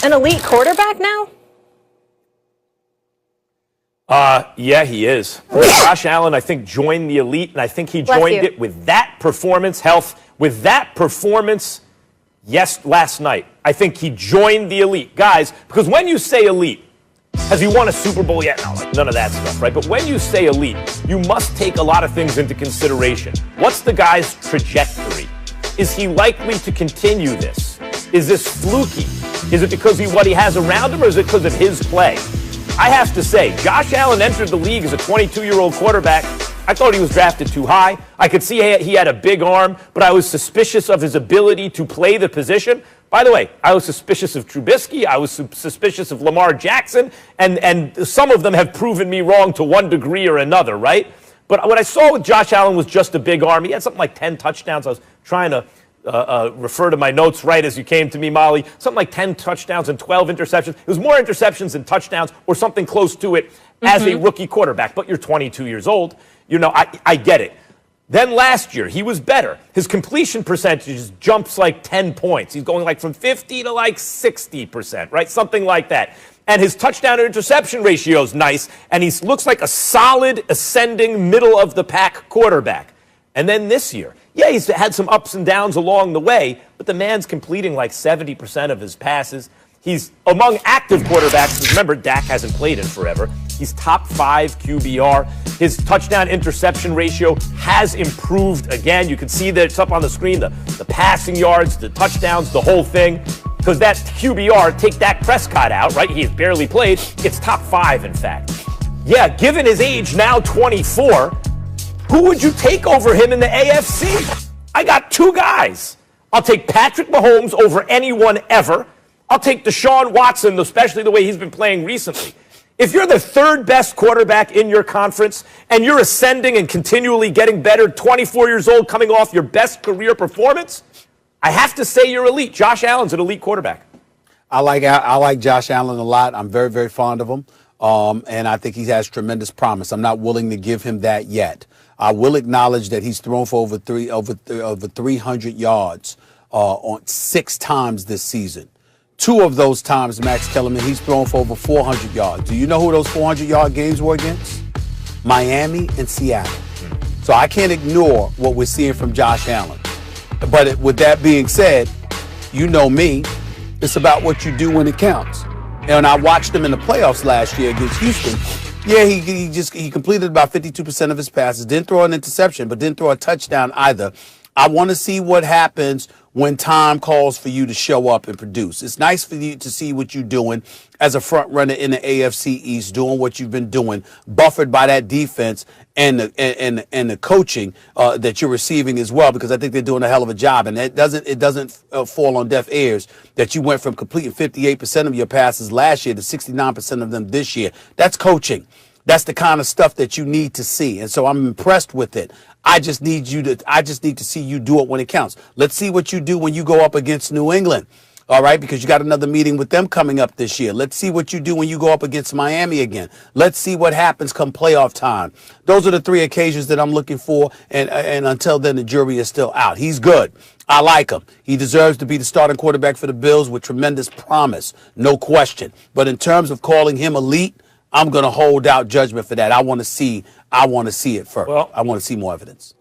an elite quarterback now? Yeah, he is. Josh Allen, I think, joined the elite, and I think he joined it with that performance, yes, last night. I think he joined the elite. Guys, because when you say elite, has he won a Super Bowl yet? No, none of that stuff, right? But when you say elite, you must take a lot of things into consideration. What's the guy's trajectory? Is he likely to continue this? Is this fluky? Is it because of what he has around him, or is it because of his play? I have to say, Josh Allen entered the league as a 22-year-old quarterback. I thought he was drafted too high. I could see he had a big arm, but I was suspicious of his ability to play the position. By the way, I was suspicious of Trubisky. I was suspicious of Lamar Jackson, and some of them have proven me wrong to one degree or another, right? But what I saw with Josh Allen was just a big arm. He had something like 10 touchdowns. I was trying to refer to my notes right as you came to me, Molly. Something like 10 touchdowns and 12 interceptions. It was more interceptions than touchdowns or something close to it as a rookie quarterback. But you're 22 years old. You know, I get it. Then last year, he was better. His completion percentage jumps like 10 points. He's going like from 50 to like 60%, right? Something like that. And his touchdown to interception ratio is nice. And he looks like a solid, ascending, middle-of-the-pack quarterback. And then this year, yeah, he's had some ups and downs along the way, but the man's completing like 70% of his passes. He's among active quarterbacks. Remember, Dak hasn't played in forever. He's top 5 QBR. His touchdown interception ratio has improved again. You can see that it's up on the screen, the passing yards, the touchdowns, the whole thing. Because that QBR, take Dak Prescott out, right? He has barely played. It's top 5, in fact. Yeah, given his age, now 24, who would you take over him in the AFC? I got 2 guys. I'll take Patrick Mahomes over anyone ever. I'll take Deshaun Watson, especially the way he's been playing recently. If you're the 3rd best quarterback in your conference and you're ascending and continually getting better, 24 years old, coming off your best career performance, I have to say you're elite. Josh Allen's an elite quarterback. I like Josh Allen a lot. I'm very, very fond of him. And I think he has tremendous promise. I'm not willing to give him that yet. I will acknowledge that he's thrown for over 300 yards on 6 times this season. 2 of those times, Max Kellerman, he's thrown for over 400 yards. Do you know who those 400-yard games were against? Miami and Seattle. So I can't ignore what we're seeing from Josh Allen. But with that being said, you know me, it's about what you do when it counts. And I watched him in the playoffs last year against Houston. Yeah, he completed about 52% of his passes, didn't throw an interception, but didn't throw a touchdown either. I want to see what happens when time calls for you to show up and produce. It's nice for you to see what you're doing as a front runner in the AFC East, doing what you've been doing, buffered by that defense and the coaching that you're receiving as well, because I think they're doing a hell of a job. And it doesn't fall on deaf ears that you went from completing 58% of your passes last year to 69% of them this year. That's coaching. That's the kind of stuff that you need to see. And so I'm impressed with it. I just need to see you do it when it counts. Let's see what you do when you go up against New England. All right, because you got another meeting with them coming up this year. Let's see what you do when you go up against Miami again. Let's see what happens come playoff time. Those are the 3 occasions that I'm looking for, and until then, the jury is still out. He's good. I like him. He deserves to be the starting quarterback for the Bills with tremendous promise, no question. But in terms of calling him elite, I'm going to hold out judgment for that. I want to see it first. Well, I want to see more evidence.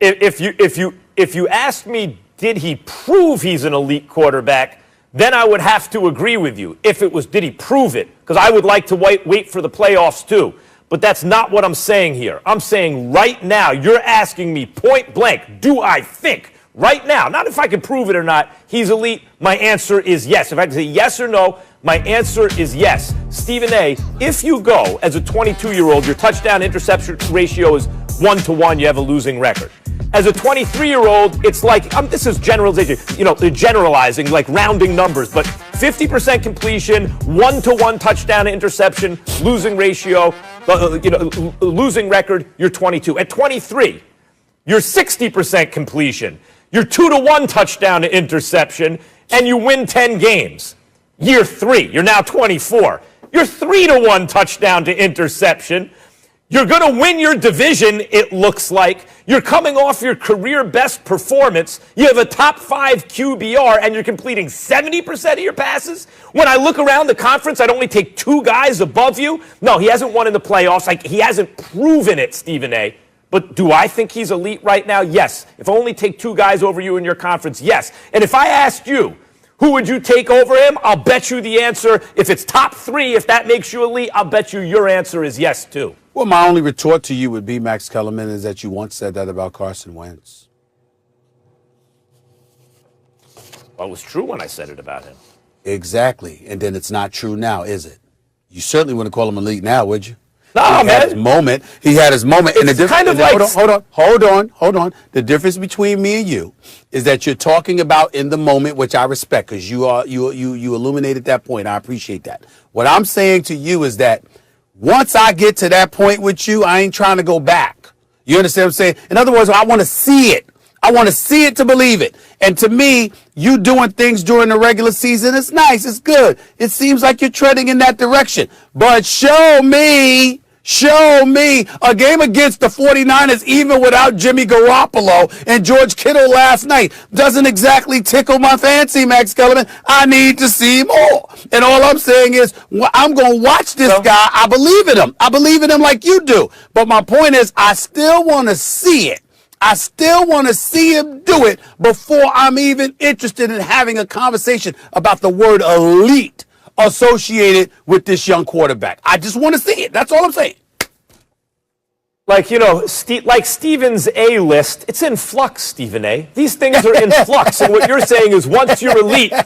If you ask me, did he prove he's an elite quarterback, then I would have to agree with you. If it was, did he prove it? Because I would like to wait for the playoffs too. But that's not what I'm saying here. I'm saying right now, you're asking me point blank, do I think right now, not if I can prove it or not, he's elite? My answer is yes. If I can say yes or no, my answer is yes. Stephen A., if you go as a 22-year-old, your touchdown interception ratio is 1-to-1, you have a losing record. As a 23-year-old, it's like, this is generalization, generalizing, like rounding numbers, but 50% completion, 1-to-1 touchdown to interception, losing ratio, losing record, you're 22. At 23, you're 60% completion, you're 2-to-1 touchdown to interception, and you win 10 games. Year 3, you're now 24. You're 3-to-1 touchdown to interception. You're going to win your division, it looks like. You're coming off your career best performance. You have a top 5 QBR, and you're completing 70% of your passes. When I look around the conference, I'd only take 2 guys above you. No, he hasn't won in the playoffs. Like, he hasn't proven it, Stephen A. But do I think he's elite right now? Yes. If I only take 2 guys over you in your conference, yes. And if I asked you, who would you take over him? I'll bet you the answer, if it's top 3, if that makes you elite, I'll bet you your answer is yes, too. Well, my only retort to you would be, Max Kellerman, is that you once said that about Carson Wentz. Well, it was true when I said it about him. Exactly. And then it's not true now, is it? You certainly wouldn't call him elite now, would you? No, he man. Had his moment. He had his moment. It's and the kind of like... Hold on. The difference between me and you is that you're talking about in the moment, which I respect, because you illuminated that point. I appreciate that. What I'm saying to you is that once I get to that point with you, I ain't trying to go back. You understand what I'm saying? In other words, I want to see it. I want to see it to believe it. And to me, you doing things during the regular season, it's nice. It's good. It seems like you're treading in that direction. But show me a game against the 49ers, even without Jimmy Garoppolo and George Kittle last night, doesn't exactly tickle my fancy, Max Kellerman. I need to see more. And all I'm saying is, I'm going to watch this guy. I believe in him. I believe in him like you do. But my point is, I still want to see it. I still want to see him do it before I'm even interested in having a conversation about the word elite associated with this young quarterback. I just want to see it. That's all I'm saying. Like, you know, like Steven's A list, it's in flux, Stephen A. These things are in flux. And what you're saying is once you're elite, you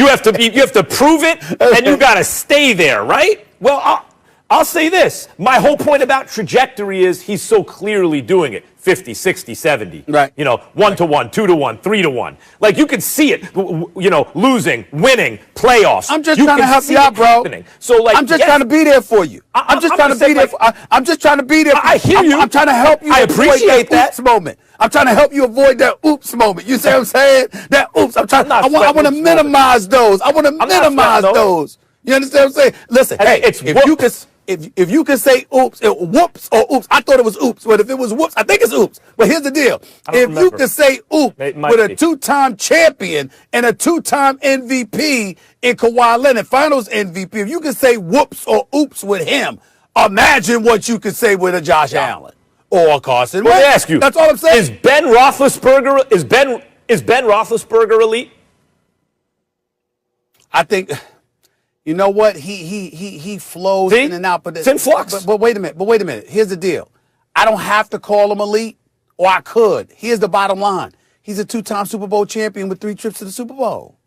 have to prove it, and you got to stay there, right? Well, I'll say this. My whole point about trajectory is he's so clearly doing it. 50, 60, 70. Right. You know, 1-to-1, 2-to-1, 3-to-1. Like, you can see it, you know, losing, winning, playoffs. I'm just trying to help you out, bro. Happening. So, like, I'm just trying to be there for you. I'm just trying to be there. I'm just trying to be there. I hear you. I'm trying to help you. I appreciate that oops moment. I'm trying to help you avoid that oops moment. You see what I'm saying? That oops. I want to minimize those. I want to minimize those. You understand what I'm saying? Listen, hey, if you can say oops, whoops or oops, I thought it was oops, but if it was whoops, I think it's oops. But here's the deal. If you can say oops with a 2-time champion and a 2-time MVP in Kawhi Leonard, finals MVP, if you can say whoops or oops with him, imagine what you could say with a Josh Allen or a Carson Wentz. Let me ask you. That's all I'm saying. Is Ben Roethlisberger elite? I think... You know what? He flows in and out, but it's in flux. But wait a minute. Here's the deal. I don't have to call him elite, or I could. Here's the bottom line. He's a 2-time Super Bowl champion with 3 trips to the Super Bowl,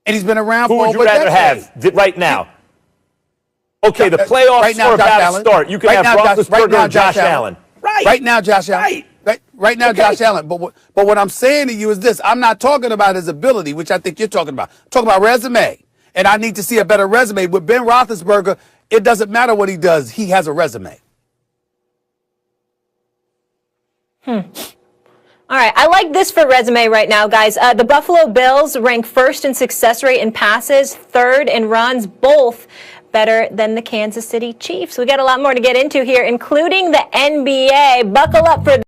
and he's been around for over a decade. Who would you rather have right now? Okay, the playoffs right now, are about to start. You can have Roethlisberger and Josh Allen. Right now, Josh Allen. Right now, Josh Allen. But what I'm saying to you is this. I'm not talking about his ability, which I think you're talking about. I'm talking about resume. And I need to see a better resume. With Ben Roethlisberger, it doesn't matter what he does. He has a resume. All right, I like this for resume right now, guys. The Buffalo Bills rank first in success rate in passes, third in runs, both better than the Kansas City Chiefs. We got a lot more to get into here, including the NBA. Buckle up for